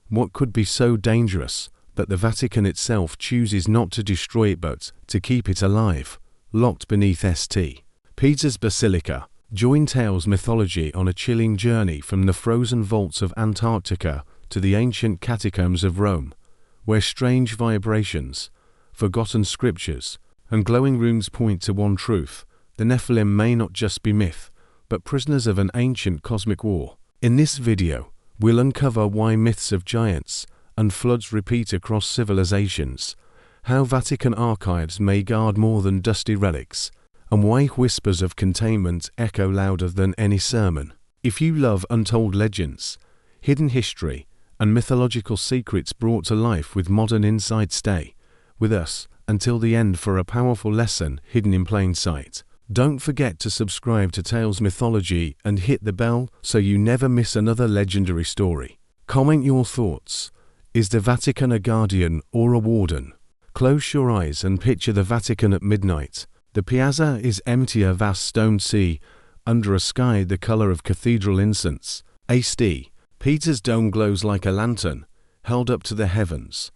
What could be so dangerous that the Vatican itself chooses not to destroy it but to keep it alive, locked beneath St. Peter's Basilica? Join Tales Mythology on a chilling journey from the frozen vaults of Antarctica to the ancient catacombs of Rome, where strange vibrations, forgotten scriptures, and glowing runes point to one truth: the Nephilim may not just be myth, but prisoners of an ancient cosmic war. In this video, we'll uncover why myths of giants and floods repeat across civilizations, how Vatican archives may guard more than dusty relics, and why whispers of containment echo louder than any sermon. If you love untold legends, hidden history, and mythological secrets brought to life with modern insight, stay with us until the end for a powerful lesson hidden in plain sight. Don't forget to subscribe to Tales Mythology and hit the bell so you never miss another legendary story. Comment your thoughts. Is the Vatican a guardian or a warden? Close your eyes and picture the Vatican at midnight. The piazza is empty, a vast stone sea under a sky the color of cathedral incense. St. Peter's dome glows like a lantern held up to the heavens,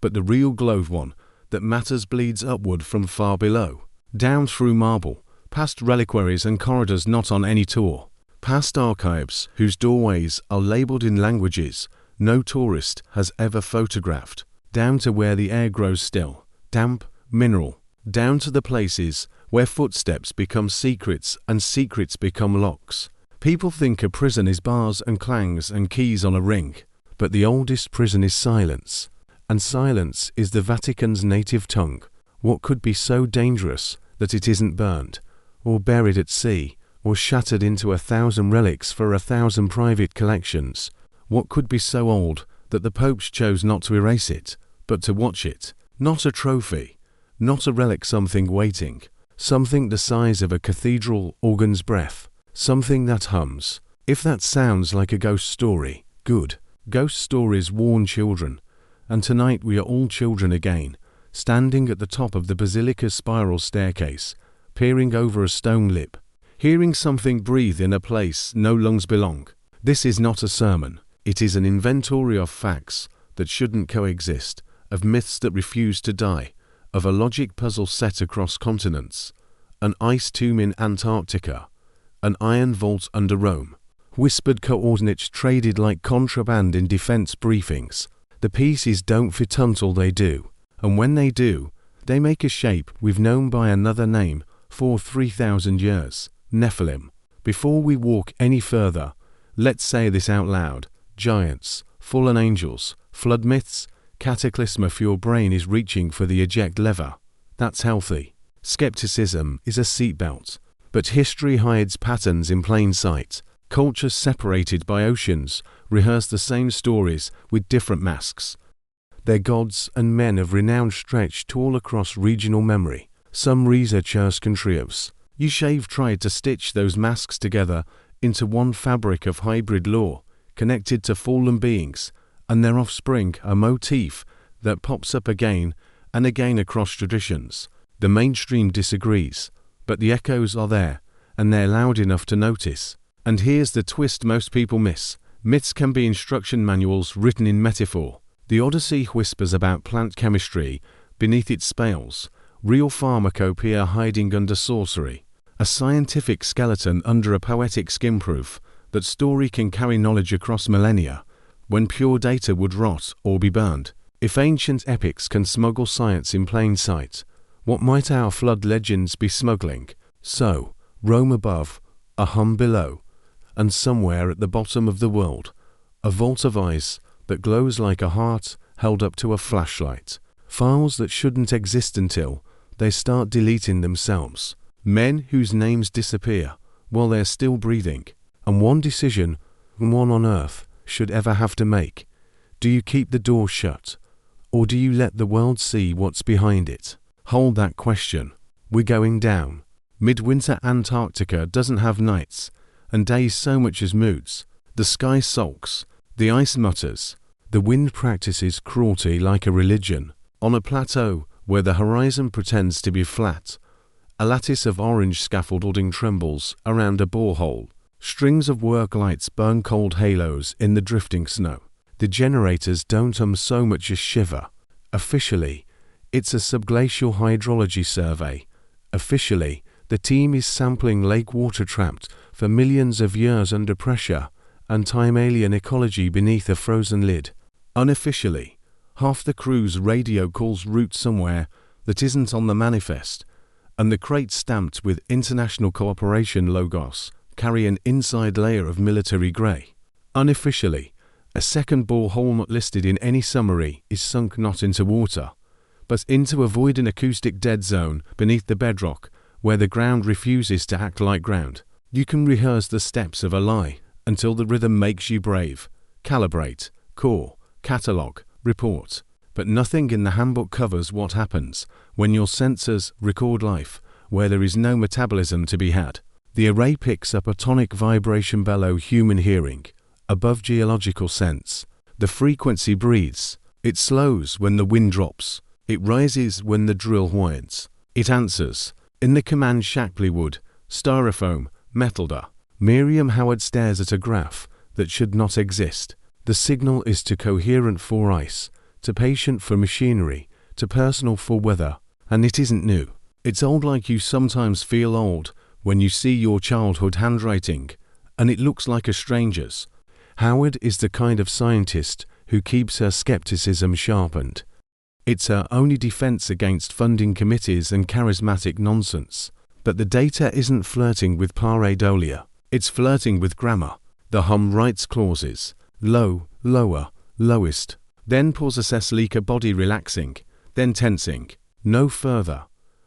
but the real glowed one that matters bleeds upward from far below, down through marble, past reliquaries and corridors not on any tour, past archives whose doorways are labeled in languages no tourist has ever photographed, down to where the air grows still, damp, mineral, down to the places where footsteps become secrets and secrets become locks. People think a prison is bars and clangs and keys on a ring, but the oldest prison is silence, and silence is the Vatican's native tongue. What could be so dangerous that it isn't burned, or buried at sea, or shattered into 1,000 relics for 1,000 private collections? What could be so old that the popes chose not to erase it, but to watch it? Not a trophy, not a relic, something waiting, something the size of a cathedral organ's breath, something that hums. If that sounds like a ghost story, good. Ghost stories warn children, and tonight we are all children again, standing at the top of the Basilica's spiral staircase, peering over a stone lip, hearing something breathe in a place no lungs belong. This is not a sermon. It is an inventory of facts that shouldn't coexist, of myths that refuse to die, of a logic puzzle set across continents, an ice tomb in Antarctica, an iron vault under Rome, whispered coordinates traded like contraband in defense briefings. The pieces don't fit until they do, and when they do, they make a shape we've known by another name for 3,000 years: Nephilim. Before we walk any further, let's say this out loud: giants, fallen angels, flood myths, cataclysm. If your brain is reaching for the eject lever, that's healthy. Skepticism is a seatbelt, but history hides patterns in plain sight. Cultures separated by oceans rehearse the same stories with different masks. Their gods and men of renown stretched all across regional memory. Some researchers contrives. Yeshave tried to stitch those masks together into one fabric of hybrid lore, connected to fallen beings and their offspring, a motif that pops up again and again across traditions. The mainstream disagrees, but the echoes are there, and they're loud enough to notice. And here's the twist most people miss: myths can be instruction manuals written in metaphor. The Odyssey whispers about plant chemistry beneath its spells, real pharmacopoeia hiding under sorcery, a scientific skeleton under a poetic skin, proof that story can carry knowledge across millennia, when pure data would rot or be burned. If ancient epics can smuggle science in plain sight, what might our flood legends be smuggling? So, Rome above, a hum below, and somewhere at the bottom of the world, a vault of ice that glows like a heart held up to a flashlight. Files that shouldn't exist until they start deleting themselves. Men whose names disappear while they're still breathing. And one decision one on earth should ever have to make: do you keep the door shut, or do you let the world see what's behind it? Hold that question. We're going down. Midwinter Antarctica doesn't have nights and days so much as moods. The sky sulks, the ice mutters, the wind practices cruelty like a religion. On a plateau where the horizon pretends to be flat, a lattice of orange scaffolding trembles around a borehole. Strings of work lights burn cold halos in the drifting snow. The generators don't so much as shiver. Officially, it's a subglacial hydrology survey. Officially, the team is sampling lake water trapped for millions of years under pressure and time-alien ecology beneath a frozen lid. Unofficially, half the crew's radio calls route somewhere that isn't on the manifest, and the crates stamped with International Cooperation logos carry an inside layer of military grey. Unofficially, a second borehole not listed in any summary is sunk not into water, but into a void and acoustic dead zone beneath the bedrock where the ground refuses to act like ground. You can rehearse the steps of a lie until the rhythm makes you brave. Calibrate, core, catalog, report. But nothing in the handbook covers what happens when your sensors record life where there is no metabolism to be had. The array picks up a tonic vibration below human hearing, above geological sense. The frequency breathes. It slows when the wind drops. It rises when the drill whines. It answers. In the command Shapley wood, styrofoam, metalda. Miriam Howard stares at a graph that should not exist. The signal is to coherent for ice, to patient for machinery, to personal for weather, and it isn't new. It's old like you sometimes feel old when you see your childhood handwriting, and it looks like a stranger's. Howard is the kind of scientist who keeps her skepticism sharpened. It's her only defense against funding committees and charismatic nonsense. But the data isn't flirting with pareidolia. It's flirting with grammar. The hum writes clauses. Low, lower, lowest. Then pauses Basilica body relaxing. Then tensing. No further.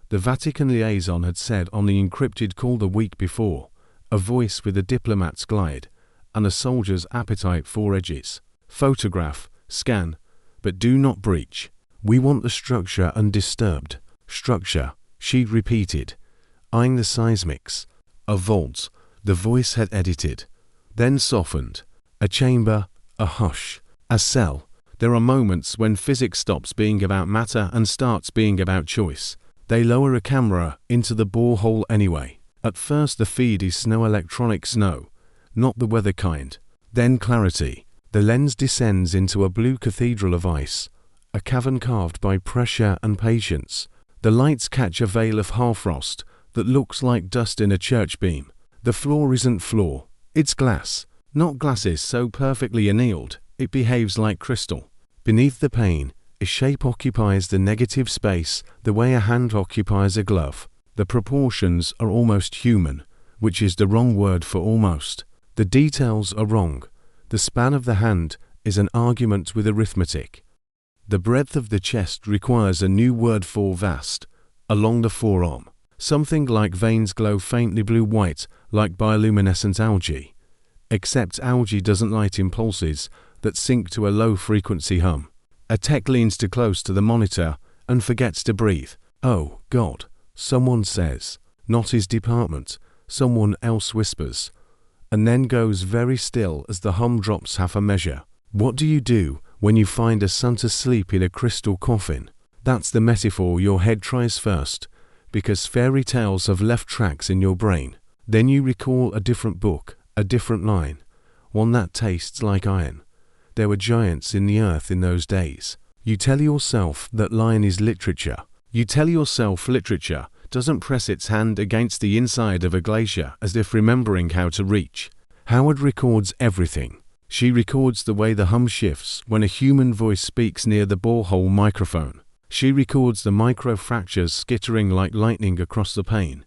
The Vatican liaison had said on the encrypted call the week before, a voice with a diplomat's glide, and a soldier's appetite for edges. Photograph, scan, but do not breach. We want the structure undisturbed. Structure, she repeated, eyeing the seismics. A vault, the voice had edited, then softened. A chamber, a hush, a cell. There are moments when physics stops being about matter and starts being about choice. They lower a camera into the borehole anyway. At first the feed is snow, electronic snow, not the weather kind. Then clarity. The lens descends into a blue cathedral of ice, a cavern carved by pressure and patience. The lights catch a veil of half-frost that looks like dust in a church beam. The floor isn't floor, it's glass. Not glasses so perfectly annealed, it behaves like crystal. Beneath the pane, a shape occupies the negative space the way a hand occupies a glove. The proportions are almost human, which is the wrong word for almost. The details are wrong. The span of the hand is an argument with arithmetic. The breadth of the chest requires a new word for vast, along the forearm. Something like veins glow faintly blue-white like bioluminescent algae. Except algae doesn't light impulses that sink to a low-frequency hum. A tech leans too close to the monitor and forgets to breathe. Oh, God, someone says. Not his department. Someone else whispers. And then goes very still as the hum drops half a measure. What do you do when you find a son asleep in a crystal coffin? That's the metaphor your head tries first, because fairy tales have left tracks in your brain. Then you recall a different book, a different line, one that tastes like iron. There were giants in the earth in those days. You tell yourself that line is literature. You tell yourself literature doesn't press its hand against the inside of a glacier as if remembering how to reach. Howard records everything. She records the way the hum shifts when a human voice speaks near the borehole microphone. She records the micro-fractures skittering like lightning across the pane,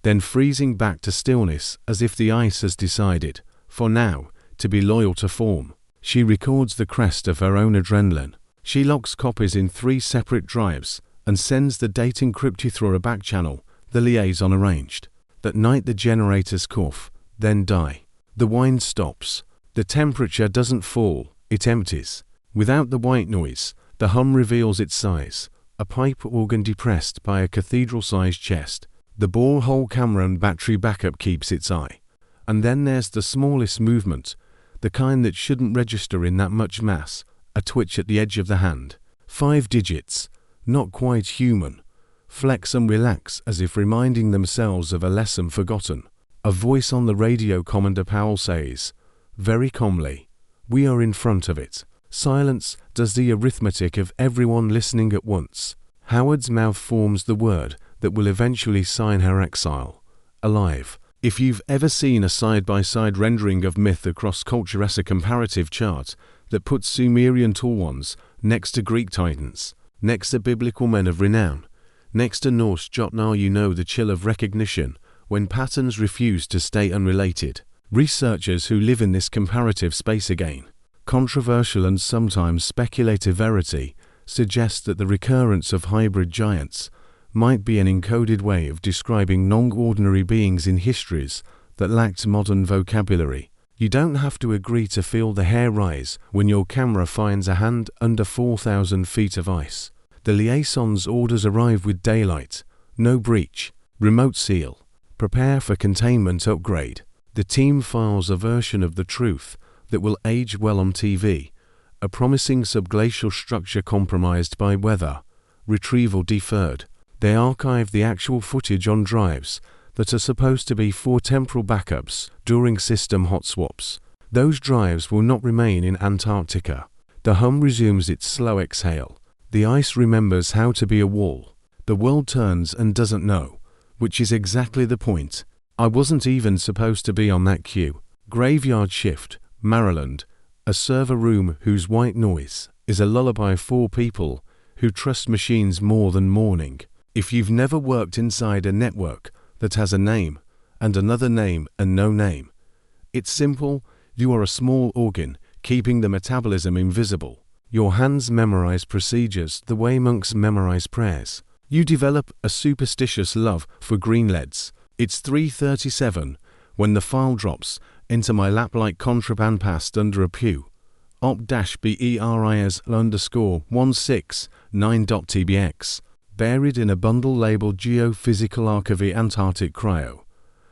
then freezing back to stillness as if the ice has decided, for now, to be loyal to form. She records the crest of her own adrenaline. She locks copies in 3 separate drives and sends the date encrypted through a back channel, the liaison arranged. That night the generators cough, then die. The wine stops. The temperature doesn't fall, it empties. Without the white noise, the hum reveals its size, a pipe organ depressed by a cathedral-sized chest. The borehole camera and battery backup keeps its eye. And then there's the smallest movement, the kind that shouldn't register in that much mass, a twitch at the edge of the hand. 5 digits, not quite human. Flex and relax as if reminding themselves of a lesson forgotten. A voice on the radio, Commander Powell says, very calmly, "We are in front of it." Silence does the arithmetic of everyone listening at once. Howard's mouth forms the word that will eventually sign her exile. Alive. If you've ever seen a side-by-side rendering of myth across culture as a comparative chart that puts Sumerian tall ones next to Greek titans, next to biblical men of renown, next to Norse Jotnar, you know the chill of recognition when patterns refuse to stay unrelated. Researchers who live in this comparative space again, controversial and sometimes speculative verity, suggest that the recurrence of hybrid giants might be an encoded way of describing non-ordinary beings in histories that lacked modern vocabulary. You don't have to agree to feel the hair rise when your camera finds a hand under 4,000 feet of ice. The liaison's orders arrive with daylight. No breach. Remote seal. Prepare for containment upgrade. The team files a version of the truth that will age well on TV. A promising subglacial structure compromised by weather. Retrieval deferred. They archive the actual footage on drives that are supposed to be for temporal backups during system hot swaps. Those drives will not remain in Antarctica. The hum resumes its slow exhale. The ice remembers how to be a wall. The world turns and doesn't know, which is exactly the point. I wasn't even supposed to be on that queue. Graveyard shift, Maryland. A server room whose white noise is a lullaby for people who trust machines more than morning. If you've never worked inside a network that has a name and another name and no name, it's simple. You are a small organ keeping the metabolism invisible. Your hands memorize procedures the way monks memorize prayers. You develop a superstitious love for green leads. It's 3:37 when the file drops into my lap like contraband passed under a pew. op-beris_169.tbx. Buried in a bundle labeled Geophysical Archive Antarctic Cryo.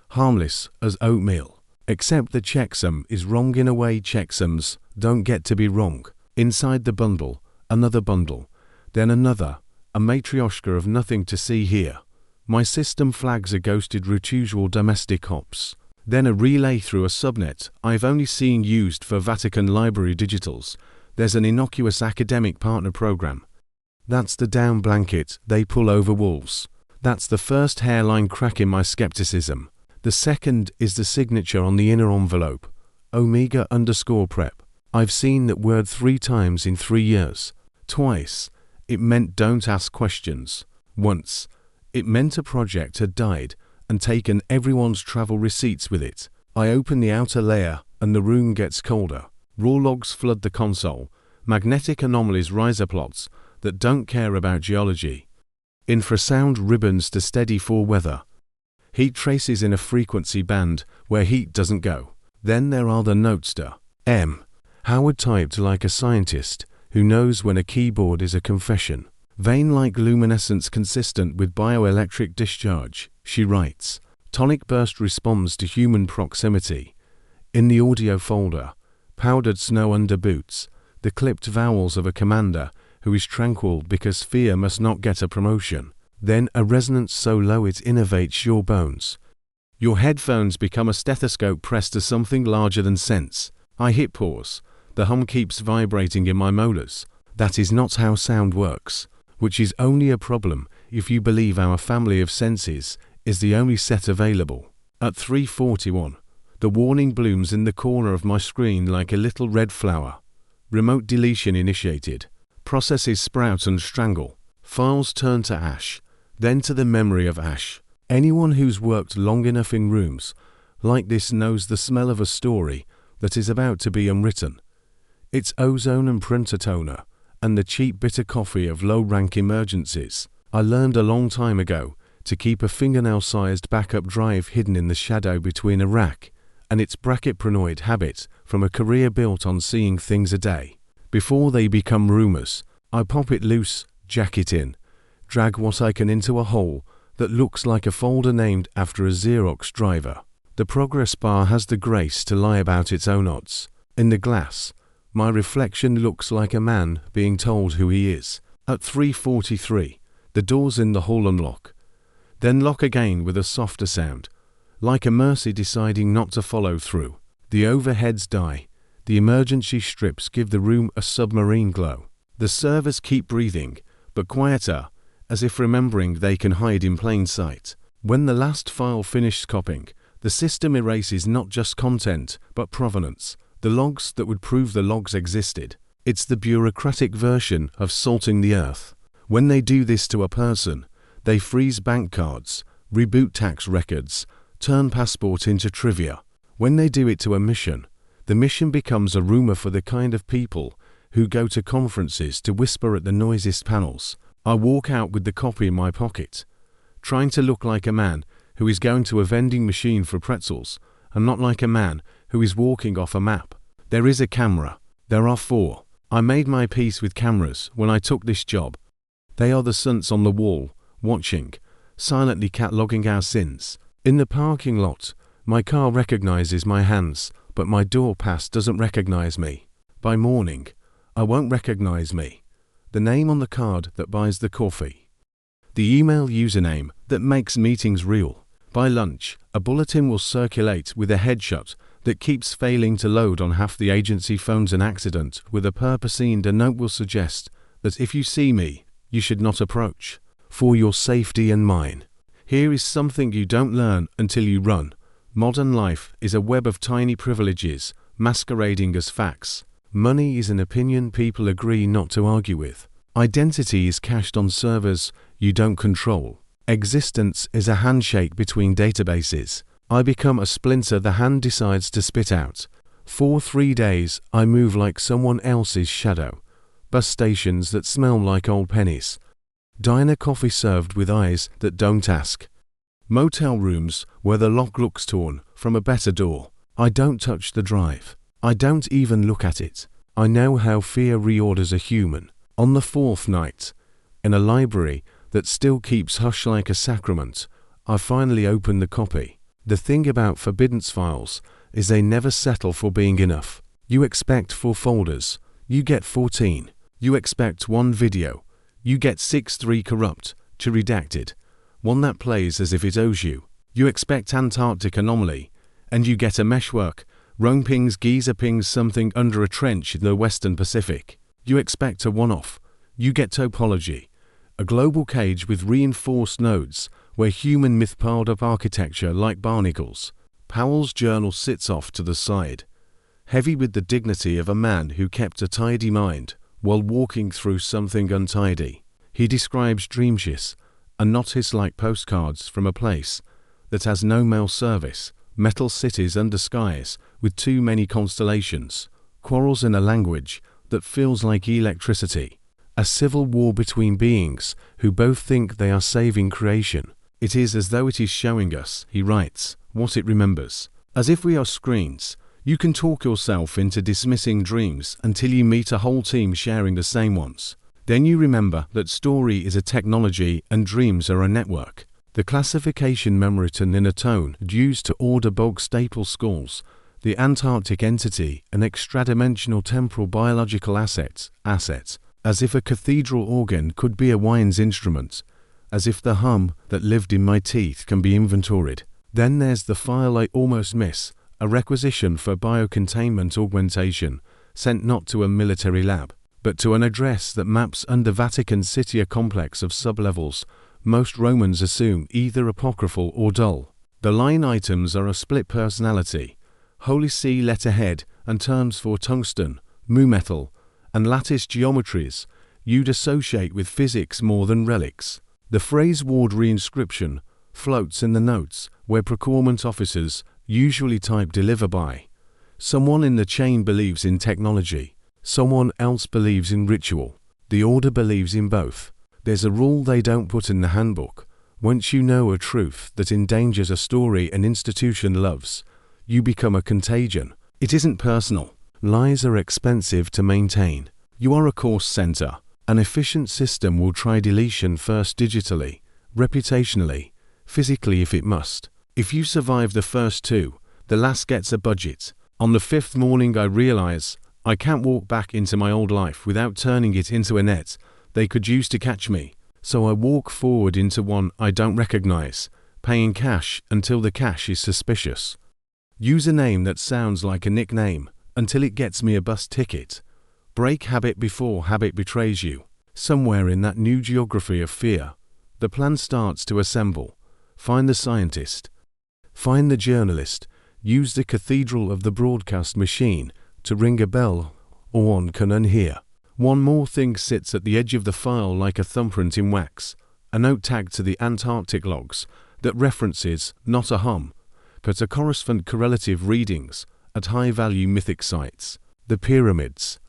Harmless as oatmeal. Except the checksum is wrong in a way checksums don't get to be wrong. Inside the bundle, another bundle, then another, a matryoshka of nothing to see here. My system flags a ghosted usual domestic hops. Then a relay through a subnet I've only seen used for Vatican library digitals. There's an innocuous academic partner program. That's the down blanket they pull over wolves. That's the first hairline crack in my skepticism. The second is the signature on the inner envelope. Omega_prep. I've seen that word 3 times in 3 years. Twice, it meant don't ask questions. Once, it meant a project had died and taken everyone's travel receipts with it. I open the outer layer and the room gets colder. Raw logs flood the console. Magnetic anomalies riser plots that don't care about geology. Infrasound ribbons to steady for weather. Heat traces in a frequency band where heat doesn't go. Then there are the notester. M. Howard typed like a scientist who knows when a keyboard is a confession. Vein-like luminescence consistent with bioelectric discharge, she writes. Tonic burst responds to human proximity. In the audio folder, powdered snow under boots, the clipped vowels of a commander who is tranquil because fear must not get a promotion. Then a resonance so low it innervates your bones. Your headphones become a stethoscope pressed to something larger than sense. I hit pause. The hum keeps vibrating in my molars. That is not how sound works, which is only a problem if you believe our family of senses is the only set available. At 3:41, the warning blooms in the corner of my screen like a little red flower. Remote deletion initiated. Processes sprout and strangle. Files turn to ash, then to the memory of ash. Anyone who's worked long enough in rooms like this knows the smell of a story that is about to be unwritten. It's ozone and printer toner, and the cheap bitter coffee of low-rank emergencies. I learned a long time ago to keep a fingernail-sized backup drive hidden in the shadow between a rack and its bracket-pranoid habit from a career built on seeing things a day. Before they become rumors, I pop it loose, jack it in, drag what I can into a hole that looks like a folder named after a Xerox driver. The progress bar has the grace to lie about its own odds. In the glass, my reflection looks like a man being told who he is. At 3:43, the doors in the hall unlock, then lock again with a softer sound, like a mercy deciding not to follow through. The overheads die. The emergency strips give the room a submarine glow. The servers keep breathing, but quieter, as if remembering they can hide in plain sight. When the last file finished copying, the system erases not just content, but provenance, the logs that would prove the logs existed. It's the bureaucratic version of salting the earth. When they do this to a person, they freeze bank cards, reboot tax records, turn passport into trivia. When they do it to a mission, the mission becomes a rumor for the kind of people who go to conferences to whisper at the noisiest panels. I walk out with the copy in my pocket, trying to look like a man who is going to a vending machine for pretzels, and not like a man who is walking off a map. There is a camera. There are 4. I made my peace with cameras when I took this job. They are the sunts on the wall, watching, silently cataloguing our sins. In the parking lot, my car recognizes my hands, but my door pass doesn't recognize me. By morning, I won't recognize me. The name on the card that buys the coffee. The email username that makes meetings real. By lunch, a bulletin will circulate with a headshot that keeps failing to load on half the agency phones. An accident with a purpose, and a note will suggest that if you see me, you should not approach, for your safety and mine. Here is something you don't learn until you run. Modern life is a web of tiny privileges masquerading as facts. Money is an opinion people agree not to argue with. Identity is cached on servers you don't control. Existence is a handshake between databases. I become a splinter the hand decides to spit out. For 3 days, I move like someone else's shadow. Bus stations that smell like old pennies. Diner coffee served with eyes that don't ask. Motel rooms where the lock looks torn from a better door. I don't touch the drive. I don't even look at it. I know how fear reorders a human. On the 4th night, in a library that still keeps hush like a sacrament, I finally open the copy. The thing about forbidden files is they never settle for being enough. You expect 4 folders, you get 14. You expect 1 video, you get 6 3 corrupt, to redacted, one that plays as if it owes you. You expect Antarctic anomaly, and you get a meshwork, Rome pings Giza pings something under a trench in the Western Pacific. You expect a one-off, you get topology, a global cage with reinforced nodes where human myth piled up architecture like barnacles. Powell's journal sits off to the side, heavy with the dignity of a man who kept a tidy mind while walking through something untidy. He describes dreamships and not hiss-like postcards from a place that has no mail service, metal cities under skies with too many constellations, quarrels in a language that feels like electricity, a civil war between beings who both think they are saving creation. It is as though it is showing us, he writes, what it remembers. As if we are screens, you can talk yourself into dismissing dreams until you meet a whole team sharing the same ones. Then you remember that story is a technology and dreams are a network. The classification memorandum in a tone used to order bog staple skulls, the Antarctic entity, an extra-dimensional temporal biological asset, as if a cathedral organ could be a wine's instrument, as if the hum that lived in my teeth can be inventoried. Then there's the file I almost miss, a requisition for biocontainment augmentation, sent not to a military lab, but to an address that maps under Vatican City, a complex of sublevels most Romans assume either apocryphal or dull. The line items are a split personality, Holy See letterhead and terms for tungsten, mu metal, and lattice geometries you'd associate with physics more than relics. The phrase ward reinscription floats in the notes where procurement officers usually type deliver by. Someone in the chain believes in technology, someone else believes in ritual. The order believes in both. There's a rule they don't put in the handbook. Once you know a truth that endangers a story an institution loves, you become a contagion. It isn't personal. Lies are expensive to maintain. You are a course center. An efficient system will try deletion first digitally, reputationally, physically if it must. If you survive the first 2, the last gets a budget. On the 5th morning I realize I can't walk back into my old life without turning it into a net they could use to catch me. So I walk forward into one I don't recognize, paying cash until the cash is suspicious. Use a name that sounds like a nickname, until it gets me a bus ticket. Break habit before habit betrays you. Somewhere in that new geography of fear, the plan starts to assemble. Find the scientist. Find the journalist. Use the cathedral of the broadcast machine to ring a bell or one can unhear. One more thing sits at the edge of the file like a thumbprint in wax, a note tagged to the Antarctic logs that references not a hum, but a correspondent correlative readings at high-value mythic sites. The pyramids,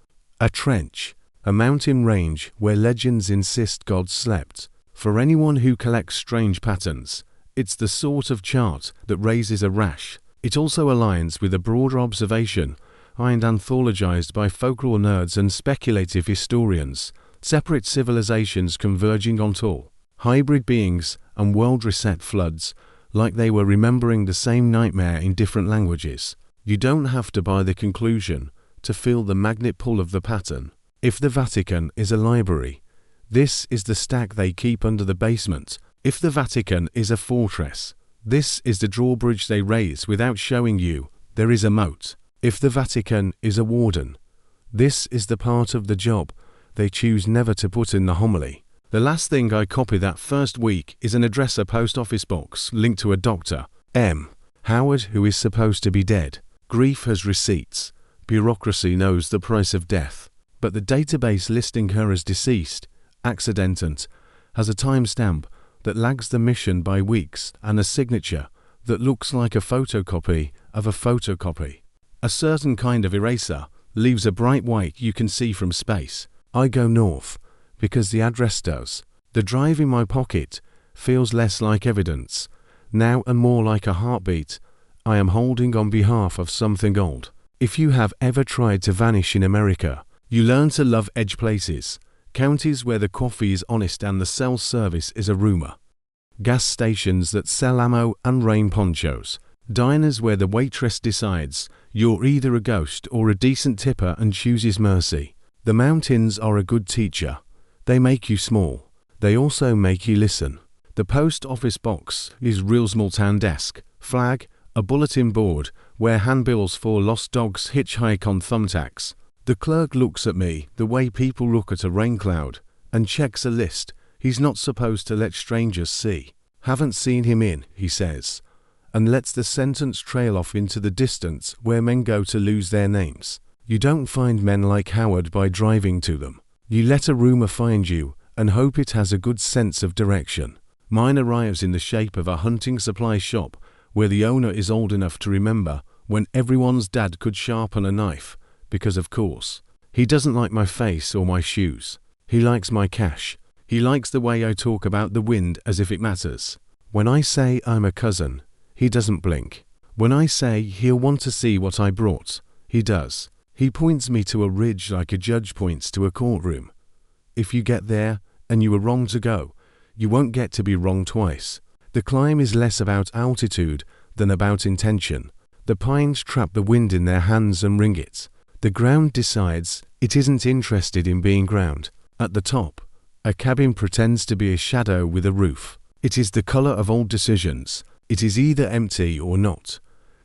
a trench, a mountain range where legends insist gods slept. For anyone who collects strange patterns, it's the sort of chart that raises a rash. It also aligns with a broader observation and anthologized by folklore nerds and speculative historians, separate civilizations converging on tall, hybrid beings and world reset floods, like they were remembering the same nightmare in different languages. You don't have to buy the conclusion to feel the magnet pull of the pattern. If the Vatican is a library, this is the stack they keep under the basement. If the Vatican is a fortress, this is the drawbridge they raise without showing you there is a moat. If the Vatican is a warden, this is the part of the job they choose never to put in the homily. The last thing I copy that first week is an addresser post office box linked to a Dr. M. Howard who is supposed to be dead. Grief has receipts. Bureaucracy knows the price of death. But the database listing her as deceased, accidentant, has a timestamp that lags the mission by weeks and a signature that looks like a photocopy of a photocopy. A certain kind of eraser leaves a bright white you can see from space. I go north because the address does. The drive in my pocket feels less like evidence, now and more like a heartbeat I am holding on behalf of something old. If you have ever tried to vanish in America, you learn to love edge places, counties where the coffee is honest and the cell service is a rumor, gas stations that sell ammo and rain ponchos, diners where the waitress decides you're either a ghost or a decent tipper and chooses mercy. The mountains are a good teacher. They make you small. They also make you listen. The post office box is real small town desk, flag, a bulletin board where handbills for lost dogs hitchhike on thumbtacks. The clerk looks at me the way people look at a rain cloud and checks a list he's not supposed to let strangers see. Haven't seen him in, he says, and lets the sentence trail off into the distance where men go to lose their names. You don't find men like Howard by driving to them. You let a rumor find you and hope it has a good sense of direction. Mine arrives in the shape of a hunting supply shop where the owner is old enough to remember when everyone's dad could sharpen a knife, because of course, he doesn't like my face or my shoes. He likes my cash. He likes the way I talk about the wind as if it matters. When I say I'm a cousin, he doesn't blink. When I say he'll want to see what I brought, he does. He points me to a ridge like a judge points to a courtroom. If you get there and you were wrong to go, you won't get to be wrong twice. The climb is less about altitude than about intention. The pines trap the wind in their hands and ring it. The ground decides it isn't interested in being ground. At the top, a cabin pretends to be a shadow with a roof. It is the color of old decisions. It is either empty or not.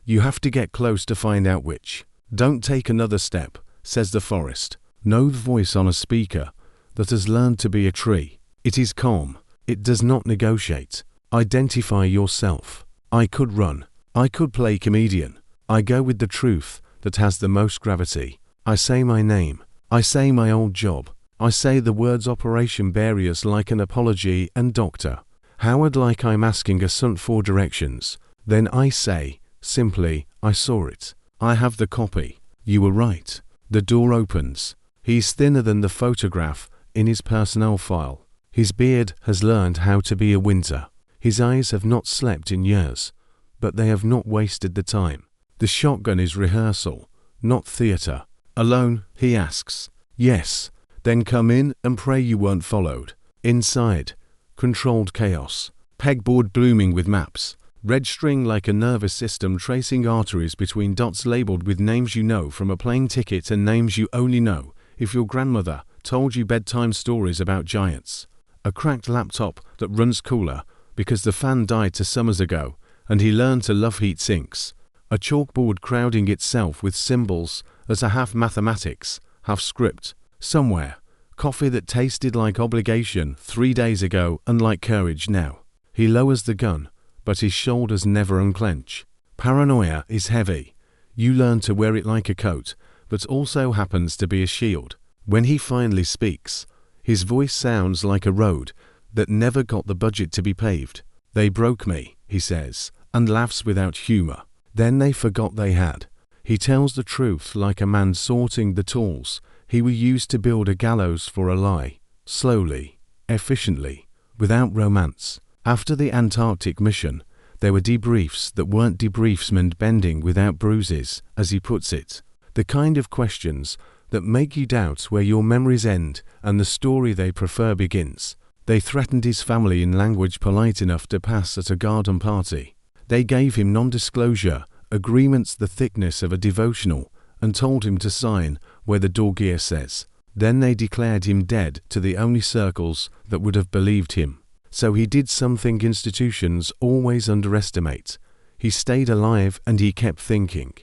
You have to get close to find out which. Don't take another step, says the forest. No voice on a speaker that has learned to be a tree. It is calm. It does not negotiate. Identify yourself. I could run. I could play comedian. I go with the truth that has the most gravity. I say my name. I say my old job. I say the words Operation Barriers like an apology and Dr. Howard like I'm asking a son for directions. Then I say, simply, I saw it. I have the copy. You were right. The door opens. He's thinner than the photograph in his personnel file. His beard has learned how to be a winter. His eyes have not slept in years, but they have not wasted the time. The shotgun is rehearsal, not theatre. Alone, he asks. Yes. Then come in and pray you weren't followed. Inside, controlled chaos. Pegboard blooming with maps. Red string like a nervous system tracing arteries between dots labeled with names you know from a plane ticket and names you only know if your grandmother told you bedtime stories about giants. A cracked laptop that runs cooler because the fan died 2 summers ago and he learned to love heat sinks. A chalkboard crowding itself with symbols as a half mathematics, half script. Somewhere, coffee that tasted like obligation 3 days ago and like courage now. He lowers the gun, but his shoulders never unclench. Paranoia is heavy. You learn to wear it like a coat, but also happens to be a shield. When he finally speaks, his voice sounds like a road that never got the budget to be paved. They broke me, he says, and laughs without humor. Then they forgot they had. He tells the truth like a man sorting the tools he will use to build a gallows for a lie, slowly, efficiently, without romance. After the Antarctic mission, there were debriefs that weren't debriefs meant bending without bruises, as he puts it. The kind of questions that make you doubt where your memories end and the story they prefer begins. They threatened his family in language polite enough to pass at a garden party. They gave him non-disclosure agreements the thickness of a devotional and told him to sign where the Dorgier says. Then they declared him dead to the only circles that would have believed him. So he did something institutions always underestimate. He stayed alive and he kept thinking.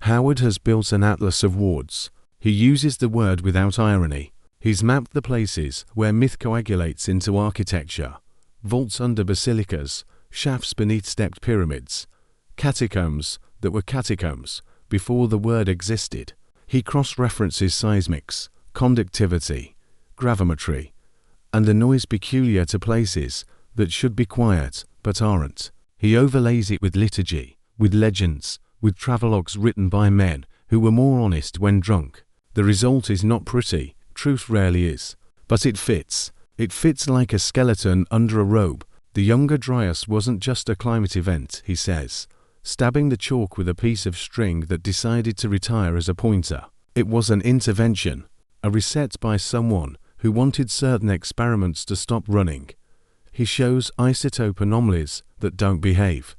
Howard has built an atlas of wards. He uses the word without irony. He's mapped the places where myth coagulates into architecture. Vaults under basilicas, shafts beneath stepped pyramids, catacombs that were catacombs before the word existed. He cross-references seismics, conductivity, gravimetry, and the noise peculiar to places that should be quiet but aren't. He overlays it with liturgy, with legends, with travelogues written by men who were more honest when drunk. The result is not pretty, truth rarely is, but it fits. It fits like a skeleton under a robe. The younger Dryas wasn't just a climate event, he says, stabbing the chalk with a piece of string that decided to retire as a pointer. It was an intervention, a reset by someone who wanted certain experiments to stop running. He shows isotope anomalies that don't behave.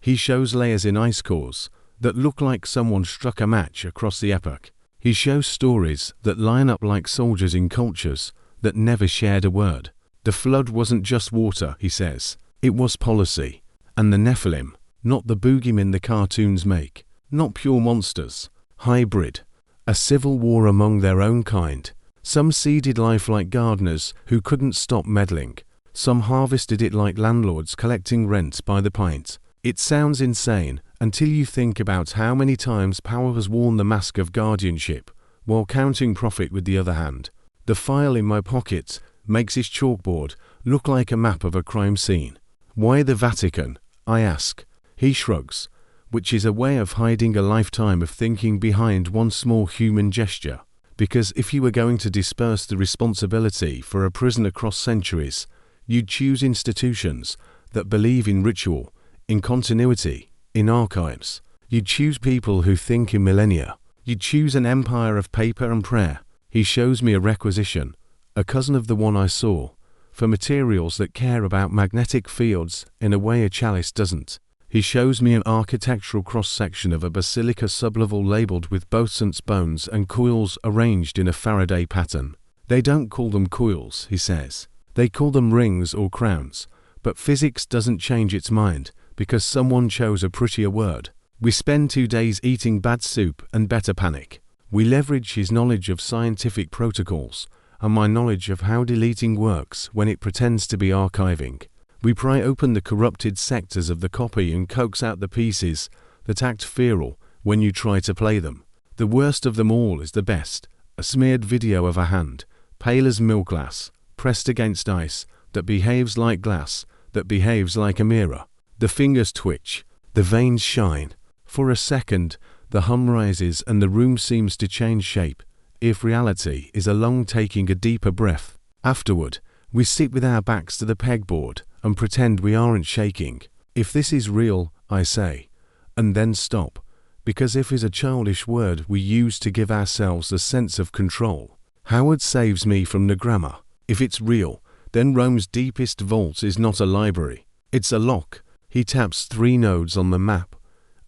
He shows layers in ice cores that look like someone struck a match across the epoch. He shows stories that line up like soldiers in cultures that never shared a word. The flood wasn't just water, he says. It was policy. And the Nephilim, not the boogeymen the cartoons make, not pure monsters, hybrid, a civil war among their own kind. Some seeded life like gardeners who couldn't stop meddling. Some harvested it like landlords collecting rent by the pint. It sounds insane until you think about how many times power has worn the mask of guardianship while counting profit with the other hand. The file in my pocket makes his chalkboard look like a map of a crime scene. Why the Vatican? I ask. He shrugs, which is a way of hiding a lifetime of thinking behind one small human gesture. Because if you were going to disperse the responsibility for a prison across centuries, you'd choose institutions that believe in ritual, in continuity, in archives. You'd choose people who think in millennia. You'd choose an empire of paper and prayer. He shows me a requisition, a cousin of the one I saw, for materials that care about magnetic fields in a way a chalice doesn't. He shows me an architectural cross-section of a basilica sublevel labeled with both saints' bones and coils arranged in a Faraday pattern. They don't call them coils, he says. They call them rings or crowns. But physics doesn't change its mind because someone chose a prettier word. We spend 2 days eating bad soup and better panic. We leverage his knowledge of scientific protocols and my knowledge of how deleting works when it pretends to be archiving. We pry open the corrupted sectors of the copy and coax out the pieces that act feral when you try to play them. The worst of them all is the best, a smeared video of a hand, pale as milk glass, pressed against ice, that behaves like glass, that behaves like a mirror. The fingers twitch, the veins shine. For a second, the hum rises and the room seems to change shape, if reality is along taking a deeper breath. Afterward, we sit with our backs to the pegboard and pretend we aren't shaking. If this is real, I say, and then stop, because if is a childish word we use to give ourselves a sense of control. Howard saves me from the grammar. If it's real, then Rome's deepest vault is not a library. It's a lock. He taps 3 nodes on the map: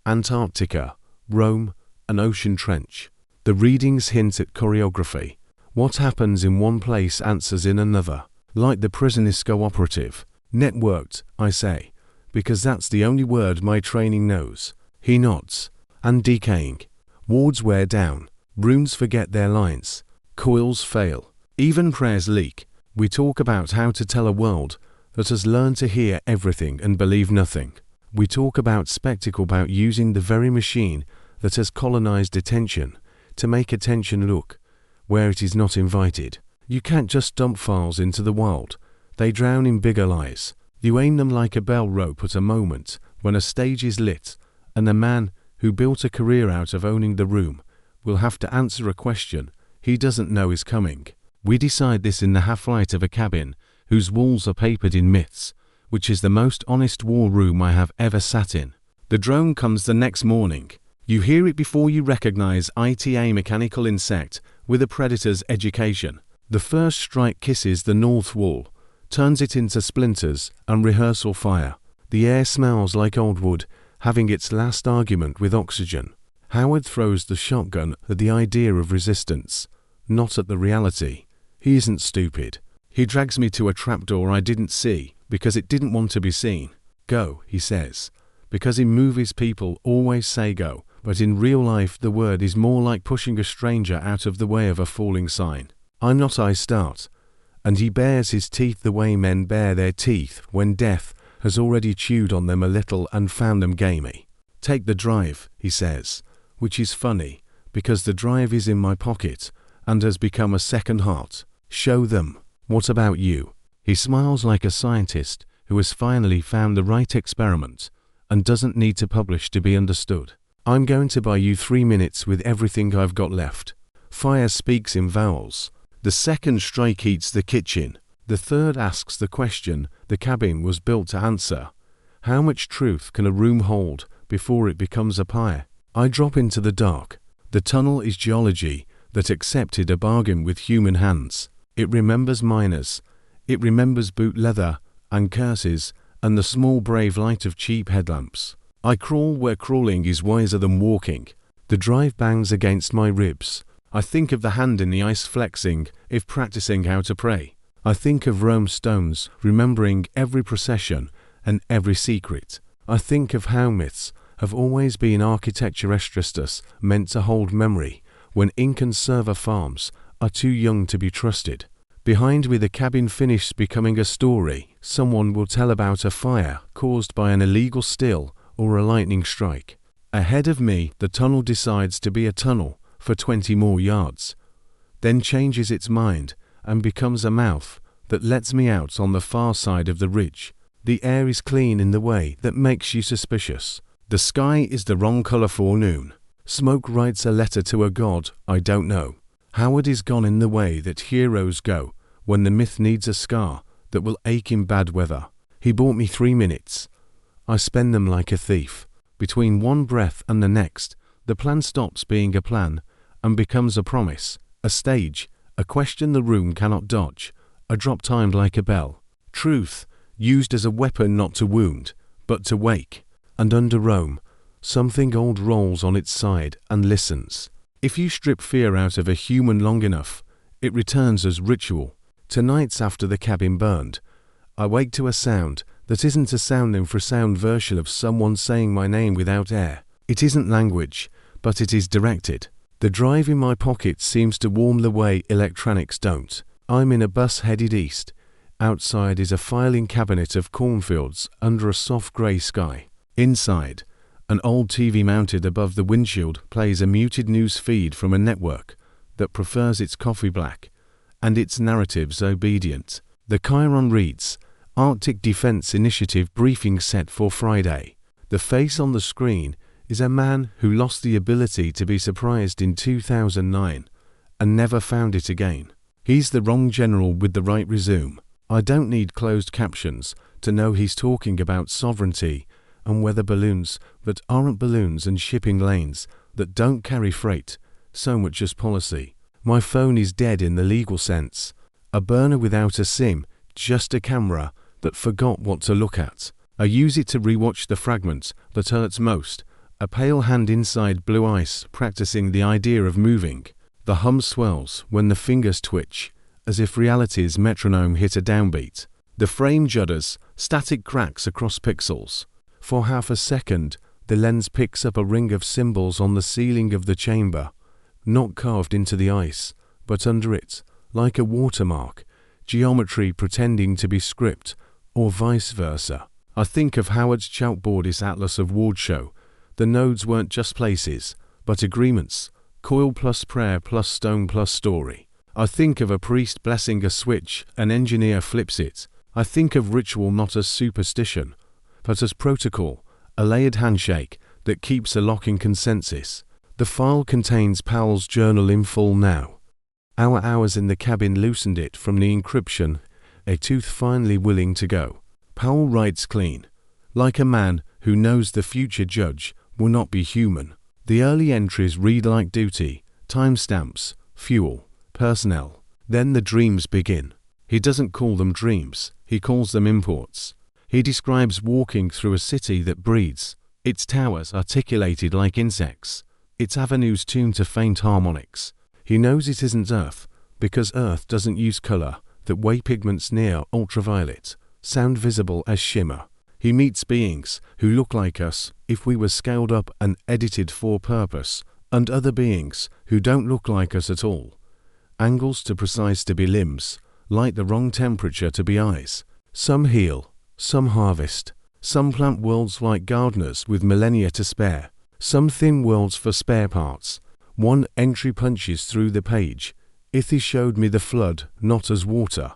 Antarctica, Rome, an ocean trench. The readings hint at choreography. What happens in one place answers in another, like the Prisinisco operative. Networked, I say, because that's the only word my training knows. He nods. And decaying. Wards wear down. Runes forget their lines. Coils fail. Even prayers leak. We talk about how to tell a world that has learned to hear everything and believe nothing. We talk about spectacle, about using the very machine that has colonized attention to make attention look where it is not invited. You can't just dump files into the wild. They drown in bigger lies. You aim them like a bell rope at a moment when a stage is lit, and the man who built a career out of owning the room will have to answer a question he doesn't know is coming. We decide this in the half-light of a cabin whose walls are papered in myths, which is the most honest war room I have ever sat in. The drone comes the next morning. You hear it before you recognize it, a mechanical insect with a predator's education. The first strike kisses the north wall, turns it into splinters and rehearsal fire. The air smells like old wood, having its last argument with oxygen. Howard throws the shotgun at the idea of resistance, not at the reality. He isn't stupid. He drags me to a trapdoor I didn't see because it didn't want to be seen. Go, he says. Because in movies people always say go, but in real life the word is more like pushing a stranger out of the way of a falling sign. I'm not. I start. And he bares his teeth the way men bare their teeth when death has already chewed on them a little and found them gamey. Take the drive, he says, which is funny, because the drive is in my pocket and has become a second heart. Show them. What about you? He smiles like a scientist who has finally found the right experiment and doesn't need to publish to be understood. I'm going to buy you 3 minutes with everything I've got left. Fire speaks in vowels. The second strike eats the kitchen. The third asks the question the cabin was built to answer. How much truth can a room hold before it becomes a pyre? I drop into the dark. The tunnel is geology that accepted a bargain with human hands. It remembers miners. It remembers boot leather and curses and the small brave light of cheap headlamps. I crawl where crawling is wiser than walking. The drive bangs against my ribs. I think of the hand in the ice flexing if practicing how to pray. I think of Rome stones remembering every procession and every secret. I think of how myths have always been architecture estristus meant to hold memory when ink and server farms are too young to be trusted. Behind me the cabin finishes becoming a story someone will tell about a fire caused by an illegal still or a lightning strike. Ahead of me the tunnel decides to be a tunnel for 20 more yards, then changes its mind and becomes a mouth that lets me out on the far side of the ridge. The air is clean in the way that makes you suspicious. The sky is the wrong color for noon. Smoke writes a letter to a god I don't know. Howard is gone in the way that heroes go when the myth needs a scar that will ache in bad weather. He bought me 3 minutes. I spend them like a thief. Between one breath and the next, the plan stops being a plan and becomes a promise, a stage, a question the room cannot dodge, a drop timed like a bell. Truth, used as a weapon not to wound, but to wake. And under Rome, something old rolls on its side and listens. If you strip fear out of a human long enough, it returns as ritual. Tonight's after the cabin burned, I wake to a sound that isn't a sound infrasound version of someone saying my name without air. It isn't language, but it is directed. The drive in my pocket seems to warm the way electronics don't. I'm in a bus headed east. Outside is a filing cabinet of cornfields under a soft grey sky. Inside, an old TV mounted above the windshield plays a muted news feed from a network that prefers its coffee black and its narratives obedient. The Chiron reads, Arctic Defense Initiative briefing set for Friday. The face on the screen is a man who lost the ability to be surprised in 2009 and never found it again. He's the wrong general with the right resume. I don't need closed captions to know he's talking about sovereignty and weather balloons that aren't balloons and shipping lanes that don't carry freight, so much as policy. My phone is dead in the legal sense. A burner without a SIM, just a camera that forgot what to look at. I use it to rewatch the fragment that hurts most. A pale hand inside blue ice practicing the idea of moving. The hum swells when the fingers twitch, as if reality's metronome hit a downbeat. The frame judders, static cracks across pixels. For half a second, The lens picks up a ring of symbols on the ceiling of the chamber, not carved into the ice, but under it, like a watermark, geometry pretending to be script, or vice versa. I think of Howard's chalkboardist Atlas of Wardshow. The nodes weren't just places, but agreements, coil plus prayer plus stone plus story. I think of a priest blessing a switch, an engineer flips it. I think of ritual not as superstition, but as protocol, a layered handshake that keeps a lock in consensus. The file contains Powell's journal in full now. Our hours in the cabin loosened it from the encryption, a tooth finally willing to go. Powell writes clean, like a man who knows the future judge will not be human. The early entries read like duty, timestamps, fuel, personnel. Then the dreams begin. He doesn't call them dreams, he calls them imports. He describes walking through a city that breathes, its towers articulated like insects, its avenues tuned to faint harmonics. He knows it isn't Earth, because Earth doesn't use color, that way pigments near ultraviolet, sound visible as shimmer. He meets beings who look like us if we were scaled up and edited for purpose, and other beings who don't look like us at all. Angles too precise to be limbs, light the wrong temperature to be eyes. Some heal, some harvest, some plant worlds like gardeners with millennia to spare, some thin worlds for spare parts. One entry punches through the page. Ithi showed me the flood not as water,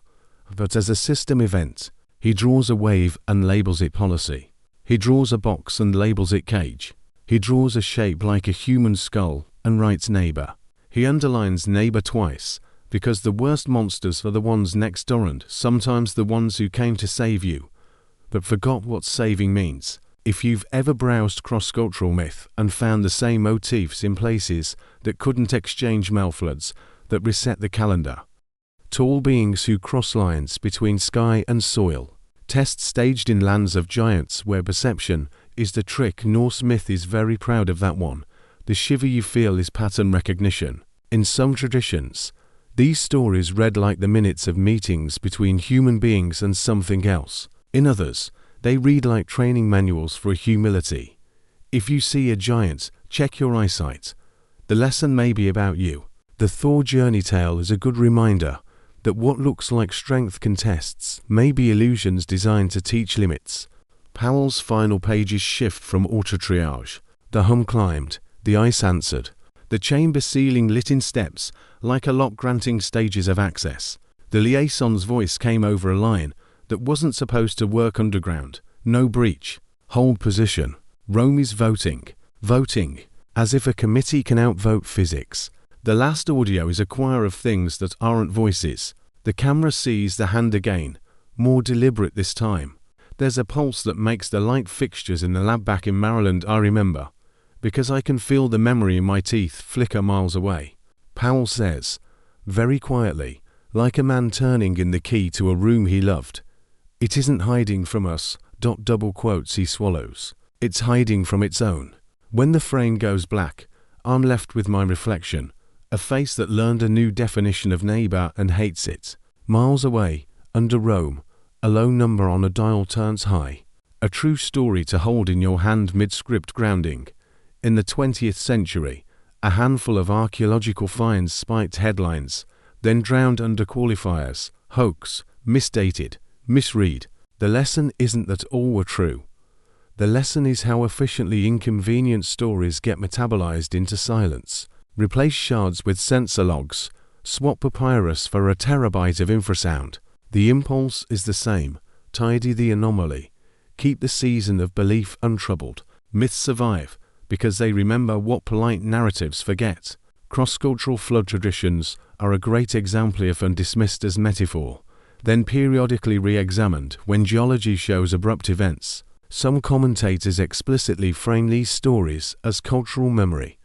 but as a system event. He draws a wave and labels it policy. He draws a box and labels it cage. He draws a shape like a human skull and writes neighbor. He underlines neighbor twice, because the worst monsters are the ones next door and sometimes the ones who came to save you, but forgot what saving means. If you've ever browsed cross-cultural myth and found the same motifs in places that couldn't exchange mailfloods that reset the calendar. Tall beings who cross lines between sky and soil. Tests staged in lands of giants where perception is the trick. Norse myth is very proud of that one. The shiver you feel is pattern recognition. In some traditions, these stories read like the minutes of meetings between human beings and something else. In others, they read like training manuals for humility. If you see a giant, check your eyesight. The lesson may be about you. The Thor journey tale is a good reminder that what looks like strength contests may be illusions designed to teach limits. Powell's final pages shift from auto-triage. The hum climbed, the ice answered. The chamber ceiling lit in steps, like a lock granting stages of access. The liaison's voice came over a line that wasn't supposed to work underground. No breach. Hold position. Rome is voting. Voting. As if a committee can outvote physics. The last audio is a choir of things that aren't voices. The camera sees the hand again, more deliberate this time. There's a pulse that makes the light fixtures in the lab back in Maryland I remember, because I can feel the memory in my teeth flicker miles away. Powell says, very quietly, like a man turning in the key to a room he loved. It isn't hiding from us, double quotes he swallows. It's hiding from its own. When the frame goes black, I'm left with my reflection. A face that learned a new definition of neighbor and hates it. Miles away, under Rome, a low number on a dial turns high. A true story to hold in your hand mid-script grounding. In the 20th century, a handful of archaeological finds spiked headlines, then drowned under qualifiers, hoax, misdated, misread. The lesson isn't that all were true. The lesson is how efficiently inconvenient stories get metabolized into silence. Replace shards with sensor logs. Swap papyrus for a terabyte of infrasound. The impulse is the same. Tidy the anomaly. Keep the season of belief untroubled. Myths survive because they remember what polite narratives forget. Cross-cultural flood traditions are a great example if dismissed as metaphor, then periodically re-examined when geology shows abrupt events. Some commentators explicitly frame these stories as cultural memory,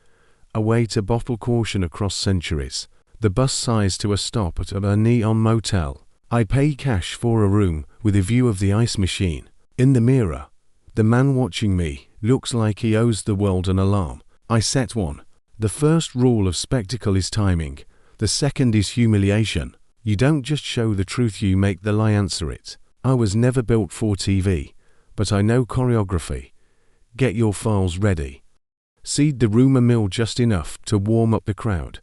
a way to bottle caution across centuries. The bus sighs to a stop at a neon motel. I pay cash for a room with a view of the ice machine. In the mirror, the man watching me looks like he owes the world an alarm. I set one. The first rule of spectacle is timing. The second is humiliation. You don't just show the truth, you make the lie answer it. I was never built for TV, but I know choreography. Get your files ready. Seed the rumor mill just enough to warm up the crowd.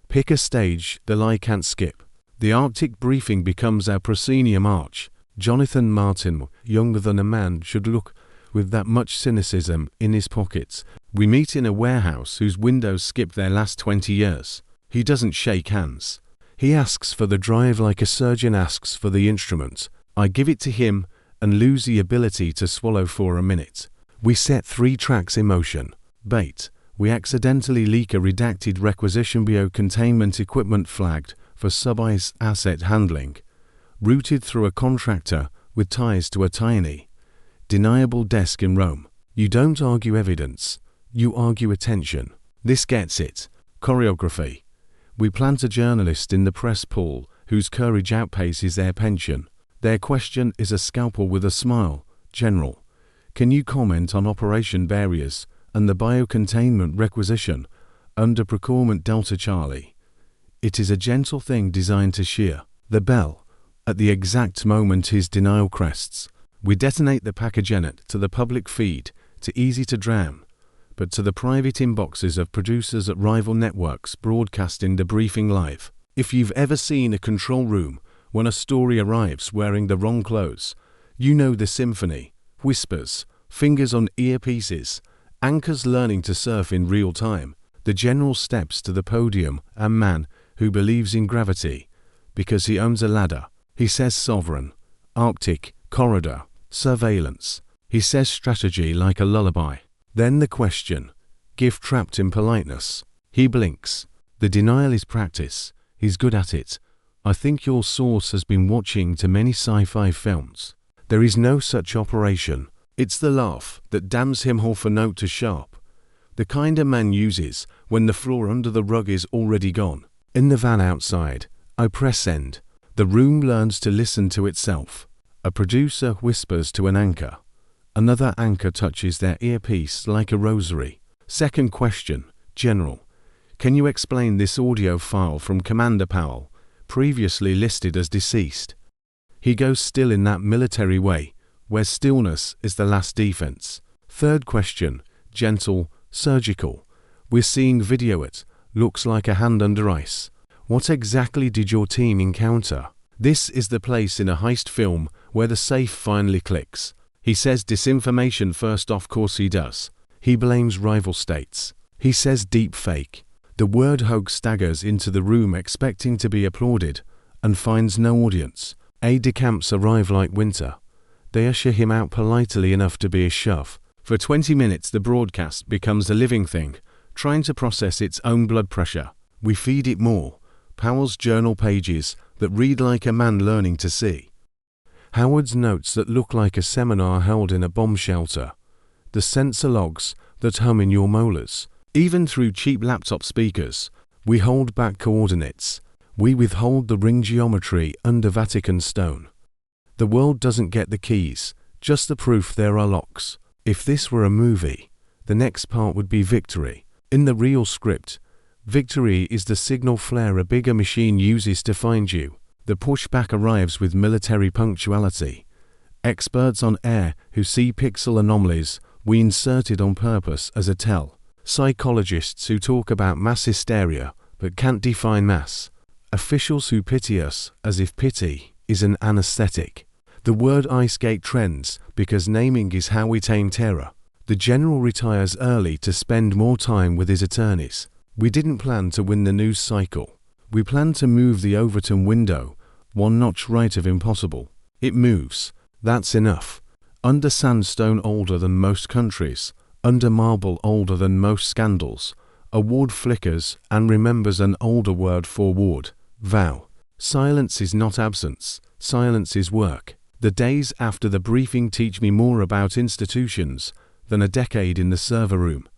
Pick a stage the lie can't skip. The Arctic briefing becomes our proscenium arch. Jonathan Martin, younger than a man should look, with that much cynicism in his pockets. We meet in a warehouse whose windows skip their last 20 years. He doesn't shake hands. He asks for the drive like a surgeon asks for the instrument. I give it to him and lose the ability to swallow for a minute. We set 3 tracks in motion. Bait. We accidentally leak a redacted requisition BO containment equipment flagged for sub-ice asset handling. Routed through a contractor with ties to a tiny, deniable desk in Rome. You don't argue evidence, you argue attention. This gets it. Choreography. We plant a journalist in the press pool whose courage outpaces their pension. Their question is a scalpel with a smile. General, can you comment on Operation Barriers and the biocontainment requisition under Procurement Delta Charlie? It is a gentle thing designed to shear the bell at the exact moment his denial crests. We detonate the packagenet to the public feed, to easy to drown, but to the private inboxes of producers at rival networks broadcasting the briefing live. If you've ever seen a control room when a story arrives wearing the wrong clothes, you know the symphony. Whispers, fingers on earpieces, anchors learning to surf in real time. The general steps to the podium, a man who believes in gravity because he owns a ladder. He says sovereign, Arctic, corridor, surveillance. He says strategy like a lullaby. Then the question, gift trapped in politeness. He blinks. The denial is practice. He's good at it. I think your source has been watching too many sci-fi films. There is no such operation. It's the laugh that damns him half a note too sharp. The kind a man uses when the floor under the rug is already gone. In the van outside, I press send. The room learns to listen to itself. A producer whispers to an anchor. Another anchor touches their earpiece like a rosary. Second question, General, can you explain this audio file from Commander Powell, previously listed as deceased? He goes still in that military way, where stillness is the last defense. Third question, gentle, surgical. We're seeing video it. Looks like a hand under ice. What exactly did your team encounter? This is the place in a heist film where the safe finally clicks. He says disinformation first, of course he does. He blames rival states. He says deep fake. The word hog staggers into the room expecting to be applauded and finds no audience. Aide-de-camps arrive like winter. They usher him out politely enough to be a shove. For 20 minutes the broadcast becomes a living thing, trying to process its own blood pressure. We feed it more. Powell's journal pages that read like a man learning to see. Howard's notes that look like a seminar held in a bomb shelter. The sensor logs that hum in your molars. Even through cheap laptop speakers, we hold back coordinates. We withhold the ring geometry under Vatican stone. The world doesn't get the keys, just the proof there are locks. If this were a movie, the next part would be victory. In the real script, victory is the signal flare a bigger machine uses to find you. The pushback arrives with military punctuality. Experts on air who see pixel anomalies we inserted on purpose as a tell. Psychologists who talk about mass hysteria but can't define mass. Officials who pity us as if pity is an anesthetic. The word ice skate trends because naming is how we tame terror. The general retires early to spend more time with his attorneys. We didn't plan to win the news cycle. We planned to move the Overton window one notch right of impossible. It moves. That's enough. Under sandstone older than most countries, under marble older than most scandals, a ward flickers and remembers an older word for ward, vow. Silence is not absence, silence is work. The days after the briefing teach me more about institutions than a decade in the server room.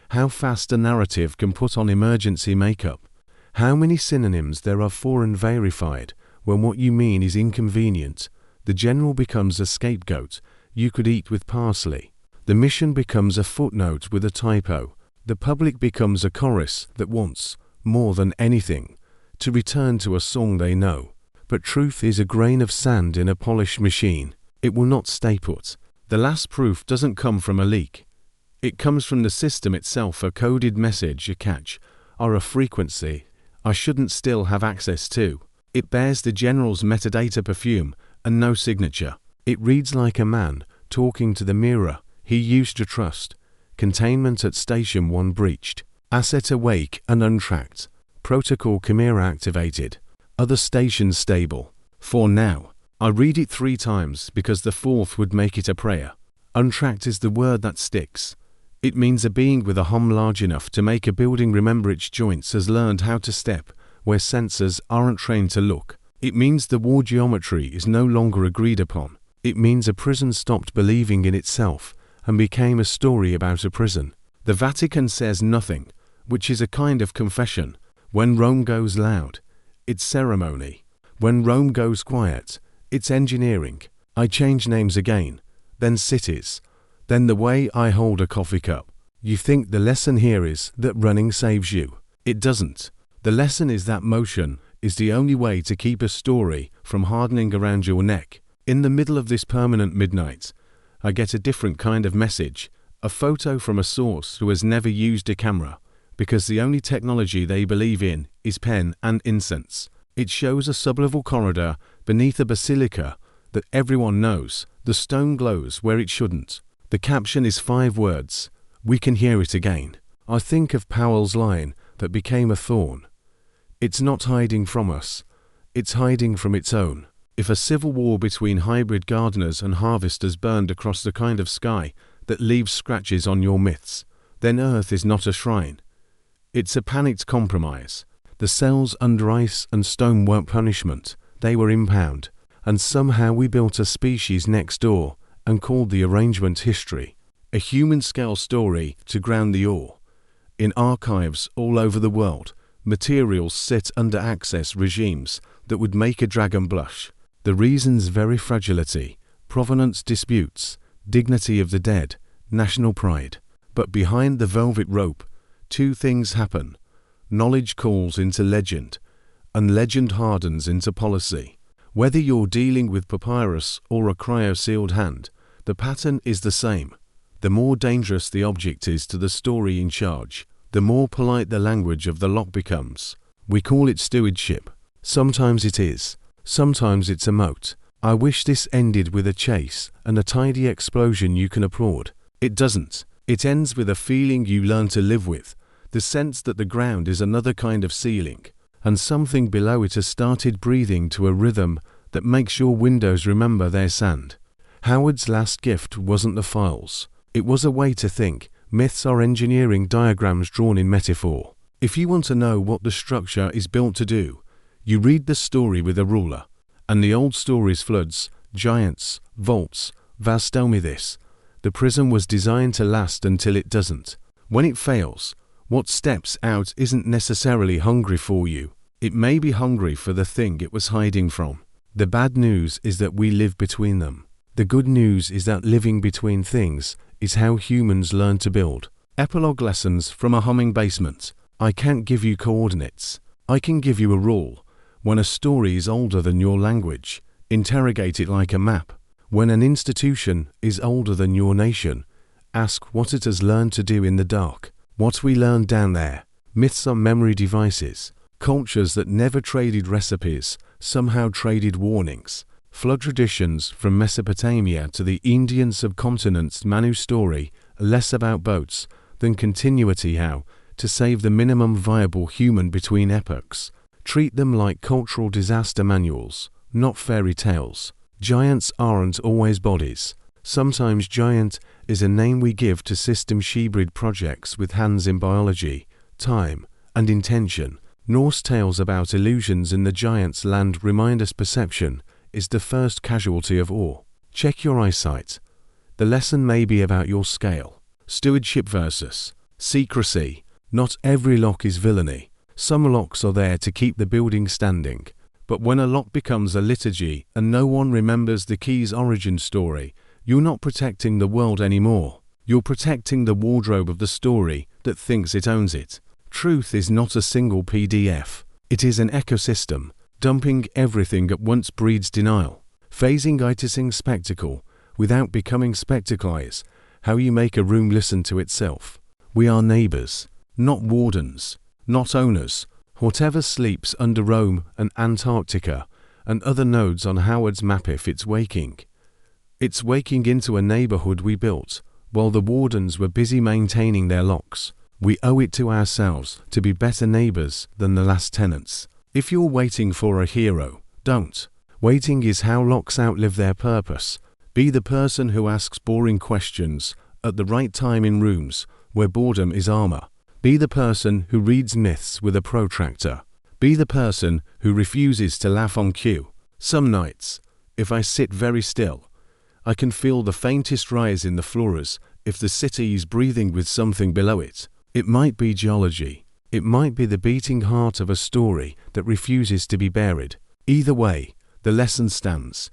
How fast a narrative can put on emergency makeup. How many synonyms there are for unverified when what you mean is inconvenient. The general becomes a scapegoat you could eat with parsley. The mission becomes a footnote with a typo. The public becomes a chorus that wants, more than anything, to return to a song they know. But truth is a grain of sand in a polished machine. It will not stay put. The last proof doesn't come from a leak. It comes from the system itself, a coded message, a catch, or a frequency I shouldn't still have access to. It bears the general's metadata perfume and no signature. It reads like a man talking to the mirror he used to trust. Containment at Station 1 breached. Asset awake and untracked. Protocol Chimera activated. Other stations stable. For now. I read it 3 times because the 4th would make it a prayer. Untracked is the word that sticks. It means a being with a hum large enough to make a building remember its joints has learned how to step where sensors aren't trained to look. It means the war geometry is no longer agreed upon. It means a prison stopped believing in itself and became a story about a prison. The Vatican says nothing, which is a kind of confession. When Rome goes loud, it's ceremony. When Rome goes quiet, it's engineering. I change names again, then cities, then the way I hold a coffee cup. You think the lesson here is that running saves you. It doesn't. The lesson is that motion is the only way to keep a story from hardening around your neck. In the middle of this permanent midnight, I get a different kind of message, a photo from a source who has never used a camera, because the only technology they believe in is pen and incense. It shows a sublevel corridor beneath a basilica that everyone knows. The stone glows where it shouldn't. The caption is 5 words. We can hear it again. I think of Powell's line that became a thorn. It's not hiding from us. It's hiding from its own. If a civil war between hybrid gardeners and harvesters burned across the kind of sky that leaves scratches on your myths, then Earth is not a shrine. It's a panicked compromise. The cells under ice and stone weren't punishment. They were impound. And somehow we built a species next door and called the arrangement history. A human-scale story to ground the awe. In archives all over the world, materials sit under access regimes that would make a dragon blush. The reasons very fragility, provenance disputes, dignity of the dead, national pride. But behind the velvet rope, 2 things happen. Knowledge calls into legend, and legend hardens into policy. Whether you're dealing with papyrus or a cryo-sealed hand, the pattern is the same. The more dangerous the object is to the story in charge, the more polite the language of the lock becomes. We call it stewardship. Sometimes it is. Sometimes it's a moat. I wish this ended with a chase and a tidy explosion you can applaud. It doesn't. It ends with a feeling you learn to live with, the sense that the ground is another kind of ceiling, and something below it has started breathing to a rhythm that makes your windows remember their sand. Howard's last gift wasn't the files. It was a way to think. Myths are engineering diagrams drawn in metaphor. If you want to know what the structure is built to do, you read the story with a ruler. And the old stories floods, giants, vaults, Vaz tell me this. The prison was designed to last until it doesn't. When it fails, what steps out isn't necessarily hungry for you. It may be hungry for the thing it was hiding from. The bad news is that we live between them. The good news is that living between things is how humans learn to build. Epilogue lessons from a humming basement. I can't give you coordinates. I can give you a rule. When a story is older than your language, interrogate it like a map. When an institution is older than your nation, ask what it has learned to do in the dark. What we learned down there. Myths are memory devices. Cultures that never traded recipes somehow traded warnings. Flood traditions from Mesopotamia to the Indian subcontinent's Manu story are less about boats than continuity, how to save the minimum viable human between epochs. Treat them like cultural disaster manuals, not fairy tales. Giants aren't always bodies. Sometimes giant is a name we give to system she-breed projects with hands in biology, time, and intention. Norse tales about illusions in the giant's land remind us perception is the first casualty of awe. Check your eyesight. The lesson may be about your scale. Stewardship versus secrecy. Not every lock is villainy. Some locks are there to keep the building standing. But when a lock becomes a liturgy and no one remembers the key's origin story, you're not protecting the world anymore. You're protecting the wardrobe of the story that thinks it owns it. Truth is not a single PDF. It is an ecosystem. Dumping everything at once breeds denial. Phasing itising spectacle without becoming spectacleize how you make a room listen to itself. We are neighbors, not wardens, not owners. Whatever sleeps under Rome and Antarctica and other nodes on Howard's map, if it's waking into a neighborhood we built while the wardens were busy maintaining their locks. We owe it to ourselves to be better neighbors than the last tenants. If you're waiting for a hero, don't. Waiting is how locks outlive their purpose. Be the person who asks boring questions at the right time in rooms where boredom is armor. Be the person who reads myths with a protractor. Be the person who refuses to laugh on cue. Some nights, if I sit very still, I can feel the faintest rise in the floors if the city is breathing with something below it. It might be geology. It might be the beating heart of a story that refuses to be buried. Either way, the lesson stands.